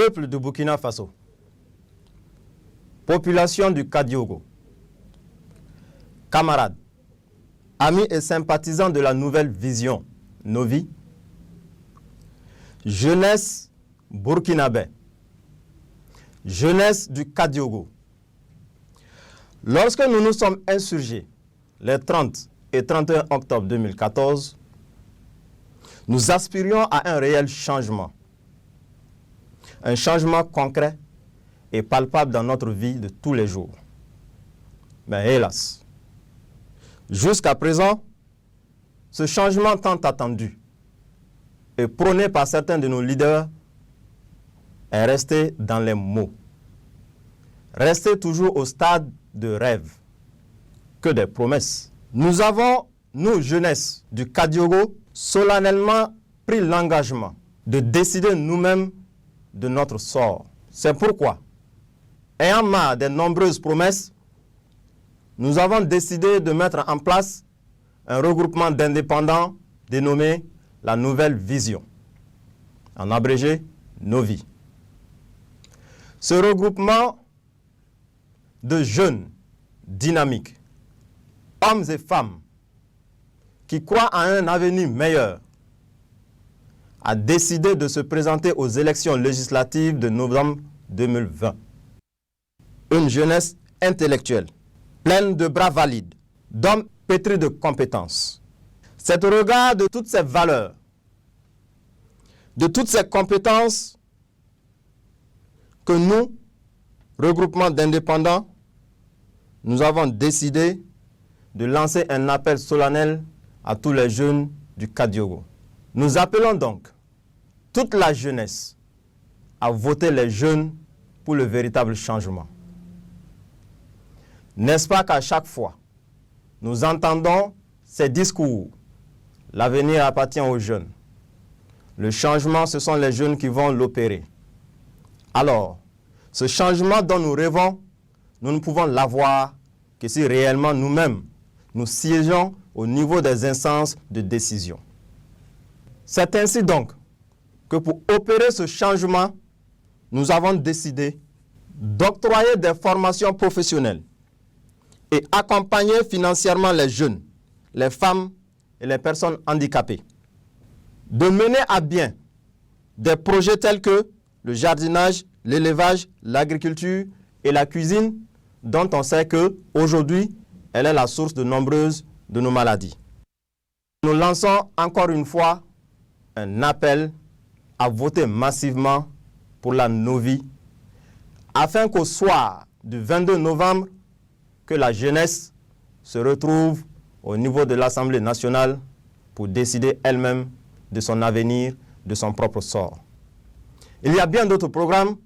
Peuple du Burkina Faso, population du Kadiogo, camarades, amis et sympathisants de la nouvelle vision, Novi, jeunesse burkinabé, jeunesse du Kadiogo. Lorsque nous nous sommes insurgés les 30 et 31 octobre 2014, nous aspirions à un réel changement. Un changement concret et palpable dans notre vie de tous les jours. Mais hélas, jusqu'à présent, ce changement tant attendu et prôné par certains de nos leaders est resté dans les mots. Resté toujours au stade de rêve, que des promesses. Nous avons, nous, jeunesse du Kadiogo, solennellement pris l'engagement de décider nous-mêmes de notre sort. C'est pourquoi, ayant marre des nombreuses promesses, nous avons décidé de mettre en place un regroupement d'indépendants dénommé la Nouvelle Vision, en abrégé Novi. Ce regroupement de jeunes dynamiques, hommes et femmes qui croient à un avenir meilleur, a décidé de se présenter aux élections législatives de novembre 2020. Une jeunesse intellectuelle, pleine de bras valides, d'hommes pétris de compétences. C'est au regard de toutes ces valeurs, de toutes ces compétences, que nous, regroupement d'indépendants, nous avons décidé de lancer un appel solennel à tous les jeunes du Kadiogo. Nous appelons donc toute la jeunesse à voter les jeunes pour le véritable changement. N'est-ce pas qu'à chaque fois, nous entendons ces discours, l'avenir appartient aux jeunes. Le changement, ce sont les jeunes qui vont l'opérer. Alors, ce changement dont nous rêvons, nous ne pouvons l'avoir que si réellement nous-mêmes, nous siégeons au niveau des instances de décision. C'est ainsi donc que pour opérer ce changement, nous avons décidé d'octroyer des formations professionnelles et accompagner financièrement les jeunes, les femmes et les personnes handicapées. De mener à bien des projets tels que le jardinage, l'élevage, l'agriculture et la cuisine, dont on sait qu'aujourd'hui, elle est la source de nombreuses de nos maladies. Nous lançons encore une fois un appel à voter massivement pour la Novi, afin qu'au soir du 22 novembre, que la jeunesse se retrouve au niveau de l'Assemblée nationale pour décider elle-même de son avenir, de son propre sort. Il y a bien d'autres programmes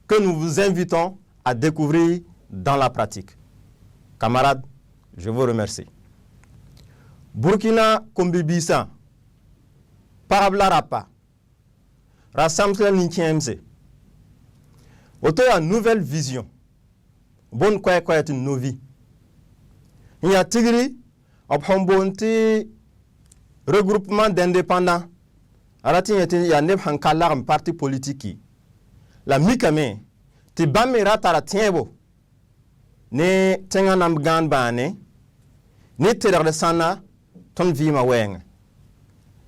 que nous vous invitons à découvrir dans la pratique. Camarades, je vous remercie. Burkina Kombibisa, Parablarapa, Rassamsel Nintiemse, auto ya nouvelle vision, bonne quoi est une novi. Il y a tigri, obhombonti, regroupement d'indépendants, arati y a neb hankalar parti politique. La mikame, ti bamira tara tiebo, ne tenganam gan bane, ne terre sana, ton vima weng.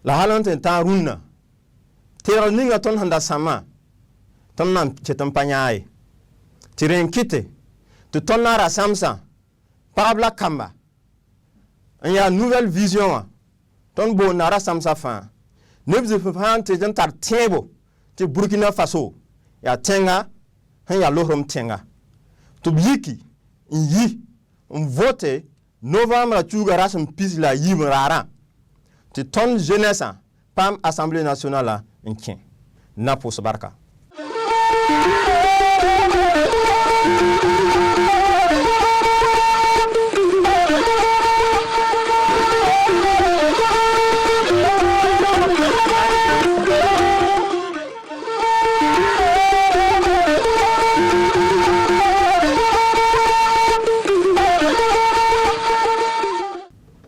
La halante ta runa, terre ninga ton handa sama, ton nam chetam panyaye, tiren kite, tu ton nara samsa, parabla kamba. Il y a une nouvelle vision, ton bo nara samsa fan. Nebze fan te jan tar tiebo, te Burkina Faso, ya tenga, ya lohrom tenga. Tu biki, yi, vote, novembre la tugara son pis la yim rara. Tu ton jeunesse, pam Assemblée nationale, un tien. Napo Sabarka.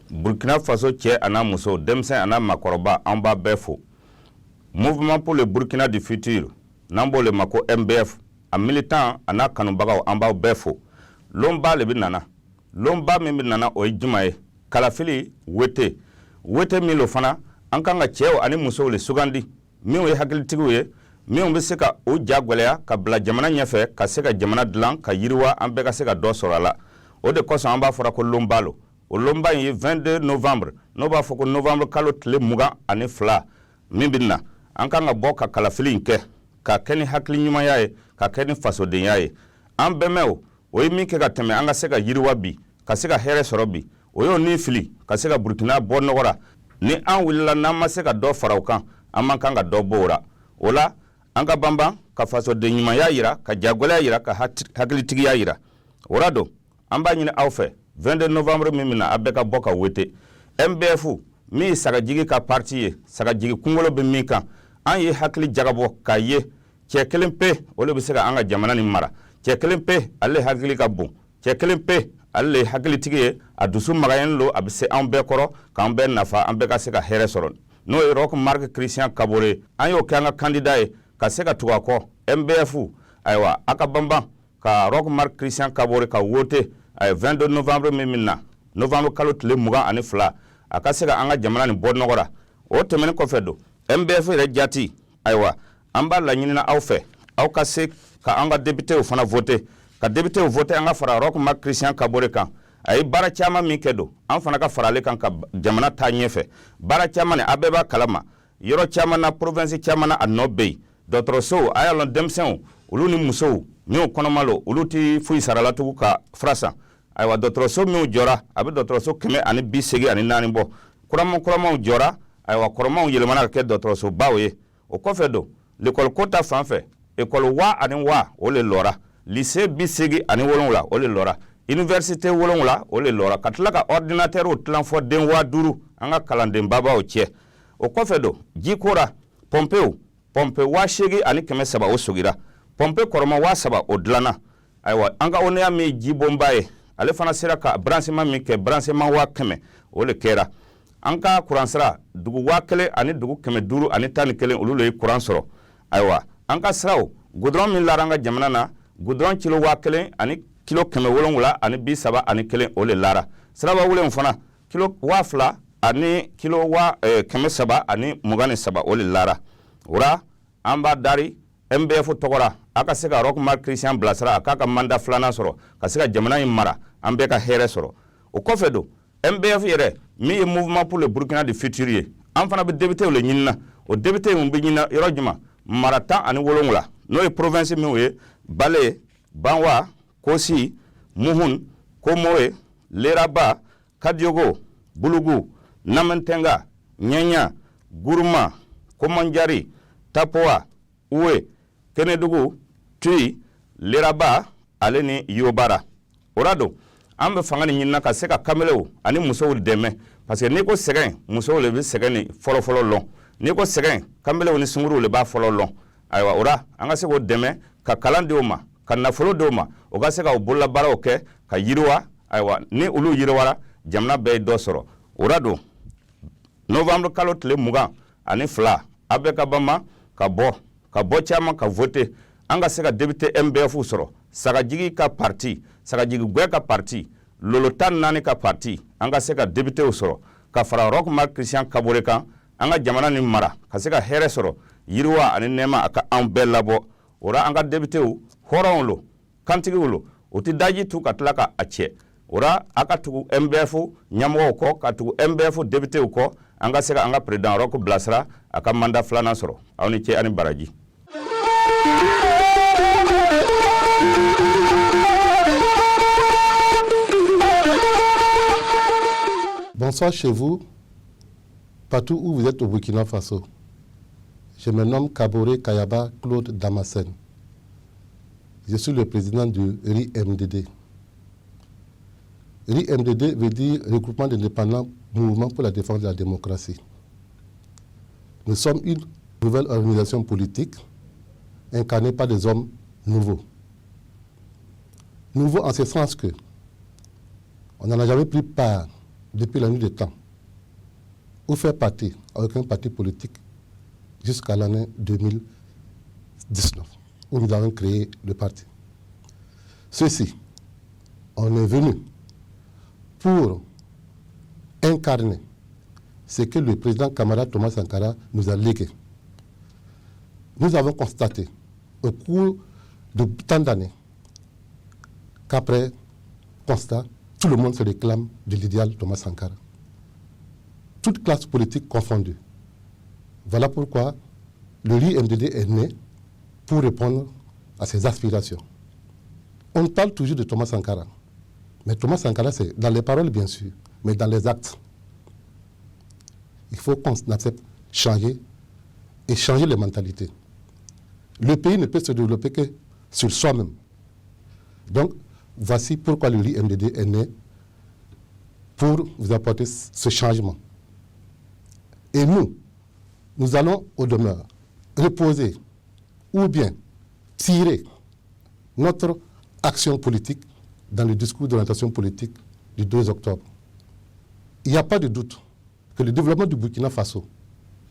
Burkina Faso tchè ana muso demsen ana makoroba amba befo. Mouvement pour le Burkina du futur. n'an le ma ko MBF a militant ana kanubagaw an b'aw bɛɛ fo lomba le bi nana lomba min bi nana o ye juma ye kalafili wete min lo fana an kan ka cɛw ani musow le sugandi minw ye hakilitigiw ye minw bɛ se ka o jagwɛlɛya ka bila jamana ɲɛfɛ ka se ka jamana dilan ka yiriwa an bɛɛ ka se ka dɔ sɔrɔ a la o de kosɔn an b'a fɔra ko lomba lo o lomba in ye 22 novembre n'o b'a fɔ ko novembre kalo tile 22 min bi na an kan ka bɔ ka kalafili in kɛ ka kɛ ni hakili ɲumanya ye ka kɛ ni fasodenya ye an bɛnmɛw o ye min kɛ ka tɛmɛ an ka se ka yiriwa bi ka se ka hɛrɛ sɔrɔ bi o y'o ni fili ka se ka Burkina bɔ nɔgɔra ni an wulila n'an ma se ka dɔ fara o kan an man kan ka dɔ bɔ o la o la an ka banban ka fasoden ɲumanya yira ka jagwɛlɛya yira ka hakilitigiya yira o la don an b'a ɲini aw fɛ 22 novembre min na a bɛɛ ka bɔ ka wete MBF min ye sagajigi ka parti ye sagajigi kunkolo bɛ min kan an ye hakili jagabɔ k'a ye cɛ kelen pe o le bɛ se ka an ka jamana nin mara cɛ kelen pe ale hakili ka bon cɛ kelen pe ale ye hakilitigi ye a dusu magayen lo a bɛ se an bɛɛ kɔrɔ k'an bɛɛ nafa an bɛɛ ka se ka hɛrɛ sɔrɔ n'o ye Roch Marc Christian Kabore an y'o kɛ an ka candidat ye ka se ka tugu a kɔ MBF ayiwa a ka banban ka Roch Marc Christian Kabore ka wote a ye 22 novembre min na novembre kalo tile 22 a ka se ka an ka jamana nin bɔ nɔgɔra o tɛmɛnen kɔfɛ don MBF yɛrɛ jati ayiwa an b'a laɲinina aw fɛ aw ka se ka an ka députéw fana voter ka députéw voter an ka fara Roch Marc Christian Kabore kan a ye baara caman min kɛ don an fana ka fara ale kan ka jamana taa ɲɛfɛ baara caman ni a bɛɛ b'a kalama yɔrɔ caman na province caman na a nɔ bɛ yen dɔgɔtɔrɔsow a y'a lɔn denmisɛnw olu ni musow minnu kɔnɔma lo olu tɛ foyi sarala tugun ka fura san ayiwa dɔgɔtɔrɔso minnu jɔra a bɛ dɔgɔtɔrɔso 184 bɔ kuramaw jɔra ayiwa kɔrɔmaw yɛlɛmana ka kɛ dɔgɔtɔrɔsobaw ye o kɔfɛ don l'école ko ta fan fɛ école wa ani wa o le lɔra lycée 87 o le lɔra université 7 o le lɔra ka tila ka ordinateur tilan fɔ den 5000 an ka kalanden babaw cɛ o kɔfɛ don ji kora pompe 8,300 o sugira pompe kɔrɔma 3,000 o dilanna ayiwa an ka oneya min ye ji bonba ye ale fana sera ka branchement min kɛ branchement 100,000 o le kɛra an ka kuransira dugu 1,000 ani dugu 500 ani 11 olu le ye kuran sɔrɔ ayiwa an ka siraw goudron min lara an ka jamana na goudron kilo 1,000 ani kilo 700 ani 31 o le lara siraba wulen fana kilo 2,000 ani kilo 700 ani 23 o le lara ora an b'a dari MBF tɔgɔra a ka se ka Roch Marc Christian bilasira a k'a ka mandat 2nan sɔrɔ ka se ka jamana in mara an bɛɛ ka hɛrɛ sɔrɔ o kɔfɛ don MBF yɛrɛ min ye mouvement pour le Burkina du futur ye an fana bɛ député le ɲinina o député mun bɛ ɲinina yɔrɔ juma mara 17 n'o ye province min ye Bale Banwa Kosi Muhun Komoe Leraba Kadiogo Bulugu Namentenga Nyanya Guruma Komanjari Tapoa Uwe Kenedugu Tui Leraba ale ni Yobara orado an bɛ fanga ni ɲinina ka se ka kamelew ani musow dɛmɛ parce que n'i ko sɛgɛn musow le bɛ sɛgɛn ni fɔlɔfɔlɔ lɔn n'i ko sɛgɛn kamelew ni sunguruw le b'a fɔlɔ lɔn ayiwa ora an ka se k'o dɛmɛ ka kalan di o ma ka nafolo di o ma o ka se ka o bololabaaraw kɛ ka yiriwa ayiwa ni olu yiriwara jamana bɛɛ ye dɔ sɔrɔ ora don novembre kalo tile 22 a bɛɛ ka banban ka bɔ caman ka voter an ka se ka député MBF sɔrɔ sagajigi ka parti sagajigi gwɛ ka parti lolo 14 ka parti an ka se ka député sɔrɔ ka fara Roch Marc Christian Kabore kan an ka jamana ni mara ka se ka hɛrɛ sɔrɔ yiriwa ani nɛɛma a ka an bɛɛ labɔ ora an ka député hɔrɔnw lo kantigiw lo o tɛ daji tu ka tila ka a cɛ ora a ka tugu MBF ɲɛmɔgɔw kɔ ka tugu MBF député kɔ an ka se ka an ka président Roch bilasira a ka mandat 2nan sɔrɔ aw ni cɛ ani baraji. Bonsoir chez vous, partout où vous êtes au Burkina Faso. Je me nomme Kabore Kayaba Claude Damasen. Je suis le président du RIMDD. RIMDD veut dire Regroupement d'indépendants Mouvement pour la défense de la démocratie. Nous sommes une nouvelle organisation politique incarnée par des hommes nouveaux. Nouveaux en ce sens que on n'en a jamais pris part depuis la nuit des temps, ou faire partie à aucun parti politique jusqu'à l'année 2000, 2019, où nous avons créé le parti. Ceci, on est venu pour incarner ce que le président camarade Thomas Sankara nous a légué. Nous avons constaté au cours de tant d'années qu'après constat, tout le monde se réclame de l'idéal Thomas Sankara. Toute classe politique confondue. Voilà pourquoi le RI-MDD est né pour répondre à ses aspirations. On parle toujours de Thomas Sankara. Mais Thomas Sankara, c'est dans les paroles, bien sûr, mais dans les actes. Il faut qu'on accepte changer et changer les mentalités. Le pays ne peut se développer que sur soi-même. Donc, voici pourquoi le RI-MDD est né, pour vous apporter ce changement. Et nous allons au demeure reposer ou bien tirer notre action politique dans le discours d'orientation politique du 2 octobre. Il n'y a pas de doute que le développement du Burkina Faso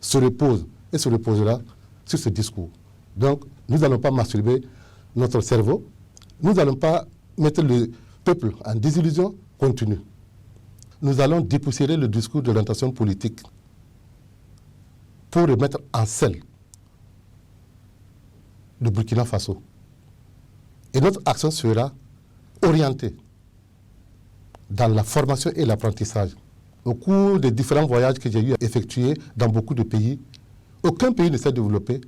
se repose et se reposera sur ce discours. Donc, nous n'allons pas masturber notre cerveau, nous n'allons pas mettre le peuple en désillusion continue. Nous allons dépoussiérer le discours d'orientation politique pour remettre en selle le Burkina Faso. Et notre action sera orientée dans la formation et l'apprentissage. Au cours des différents voyages que j'ai eu à effectuer dans beaucoup de pays, aucun pays ne s'est développé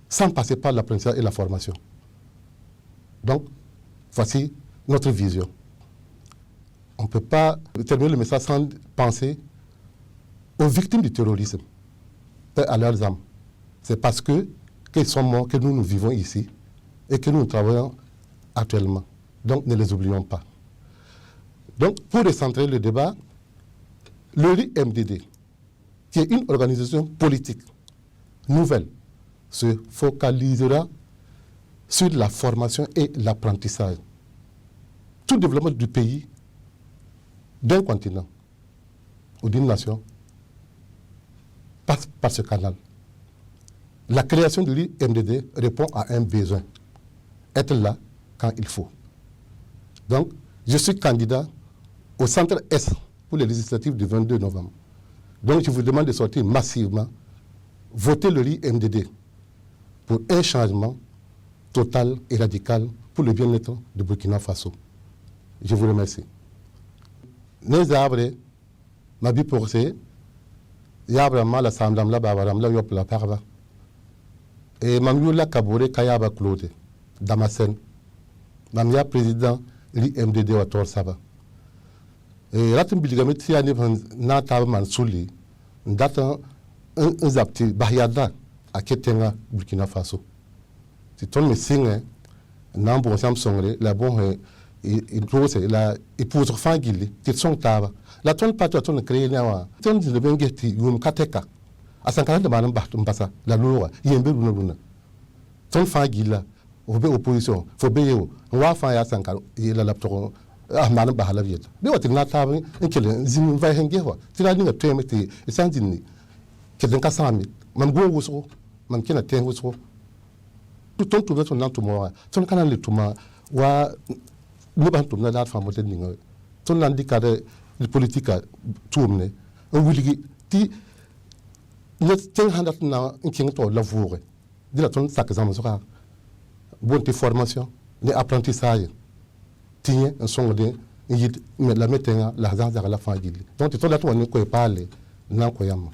sans passer par l'apprentissage et la formation. Donc, voici notre vision. On ne peut pas terminer le message sans penser aux victimes du terrorisme, à leurs âmes. C'est parce qu'ils sont morts que nous vivons ici et que nous travaillons actuellement. Donc, ne les oublions pas. Donc, pour recentrer le débat, le RI-MDD, qui est une organisation politique nouvelle, se focalisera sur la formation et l'apprentissage. Tout développement du pays, d'un continent ou d'une nation, passe par ce canal. La création du RI-MDD répond à un besoin, être là quand il faut. Donc, je suis candidat au centre S pour les législatives du 22 novembre. Donc, je vous demande de sortir massivement, voter le RI-MDD pour un changement total et radical pour le bien-être de Burkina Faso. Je vous remercie. Nous avons ma vie pour ces Yabrama la Sandam la Babaram la Yop la Parva. Et Mamioula Kabore Kayaba Claude, Damasen, Mamia président RI-MDD à Tor Saba. Et Ratim Bilgamet Tiani Nata Mansouli, Data un zapti Bayada à Ketenga, Burkina Faso. Si ton me signe, Nambo Samsongre, la bonne il pose la épouse Fangili, qui sont tava. La tonne pas ton créé nawa. Ton de Bengeti, Yum Kateka. À 50 de Madame Bartumbasa, la loi, Yembe Luna. Ton Fangila, opposition, faut béo, Wafa ya Sankar, il a l'aptoron, à Madame Bahalaviet. Mais what il n'a pas un killer, Zim Vahengewa, Tirani a Temeti, et Sandini, Kedenkasami, Mamgo Wusso, Mamkina Tengusso. Tout ton to son tomorrow, ton canal de Tuma, wa. Nous avons la femme de l'Ingo. Ton l'indicateur de politique à tourner. On vous dit, nous avons un king to la voie. Dis la ton sac examen sera bonne formation, les apprentissages. Tiens, un son de la mettant la zan à la fin d'île. Donc, tu as la tour ne peut pas aller, non, koyama.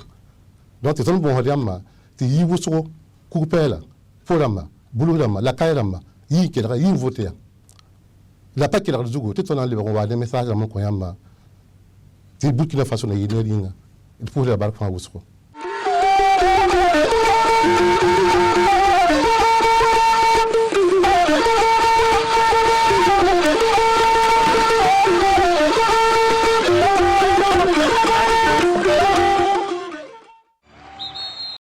Donc, tu as un bon radiama, tu y vous so, coupella, forama, boulurama, la kairama, y qui est voté. La PAC qui a dit que tout le monde a des messages à mon coin. C'est Burkina Faso, il faut la barre pour un